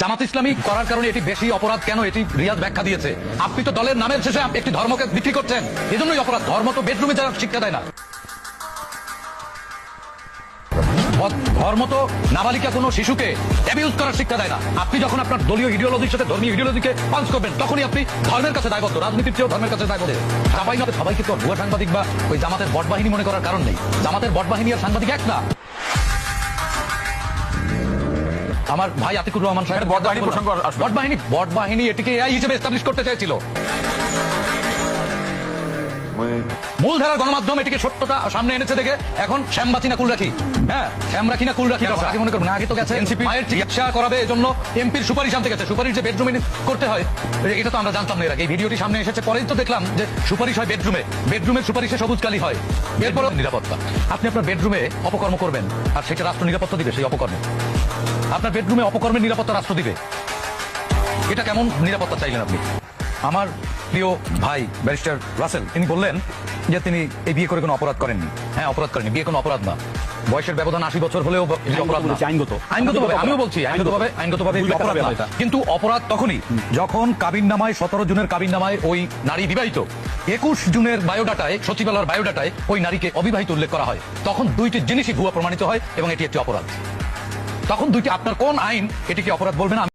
জামাত ইসলামী করার কারণে এটি বেশি অপরাধ কেন, এটি রিয়াজ ব্যাখ্যা দিয়েছে। আপনি তো দলের নামের শেষে একটি ধর্মকে বিক্রি করছেন, এজন্যই অপরাধ। ধর্ম তো বেডরুমে যারা শিক্ষা দেয় না, ধর্ম তো নাবালিকা কোনো শিশুকে অ্যাবিউজ করার শিক্ষা দেয় না। আপনি যখন আপনার দলীয় ইডিওলজির সাথে ধর্মীয় ইডিওলজিকে পাঞ্চ করবেন, তখনই আপনি ধর্মের কাছে দায়বদ্ধ, রাজনীতির চেয়েও ধর্মের কাছে দায়বদ্ধ। সবাইকে তো ভুয়া সাংবাদিক বা ওই জামাতের বট বাহিনী মনে করার কারণ নেই। জামাতের বট বাহিনী আর সাংবাদিক এক না। আমার ভাই আতিকুর রহমান সাহেব বট বাহিনী এটিকে এআই হিসেবে এস্টাবলিশ করতে চেয়েছিল। মূলধারার গণমাধ্যম এটিকে সত্যতা সামনে এনেছে দেখে এখন শ্যাম বাঁচি না কুল রাখি, হ্যাঁ শ্যাম রাখি না কুল রাখি আগে মনে করবেন। আগে তো গেছে এনসিপি মায়ের চিকিৎসা করাবে, এজন্য এমপির সুপারিশ আনতে গেছে। সুপারিশ যে বেডরুমে করতে হয় এটা তো আমরা জানতাম না এর আগে। এই ভিডিওটি সামনে এসেছে পরেই তো দেখলাম যে সুপারিশ হয় বেডরুমে, বেডরুমের সুপারিশে সবুজ কালি হয়। এরপরও নিরাপত্তা, আপনি আপনার বেডরুমে অপকর্ম করবেন আর সেটা রাষ্ট্র নিরাপত্তা দিবে। সেই অপকর্মে আপনার বেডরুমে অপকর্মের নিরাপত্তা রাষ্ট্র দিবে, এটা কেমন নিরাপত্তা চাইলেন আপনি? আমার প্রিয় ভাই ব্যারিস্টার রাসেল তিনি বললেন যে তিনি এই বিয়ে করে কোনো অপরাধ করেননি। হ্যাঁ, অপরাধ করেননি, বিয়ে কোনো অপরাধ না। বয়সের ব্যবধান 80 বছর হলেও অপরাধ না। আইনগতভাবে আমিও বলছি আইনগতভাবে অপরাধ না। কিন্তু অপরাধ তখনই যখন কাবিননামায় 17 জুনের কাবিননামায় ওই নারী বিবাহিত, 21 জুনের বায়োডাটায় সচিবালয়ের বায়োডাটায় ওই নারীকে অবিবাহিত উল্লেখ করা হয়। তখন দুইটি জিনিসই ভুয়া প্রমাণিত হয় এবং এটি একটি অপরাধ। তখন দুইটি আপনার কোন আইন এটিকে অপরাধ বলবে না?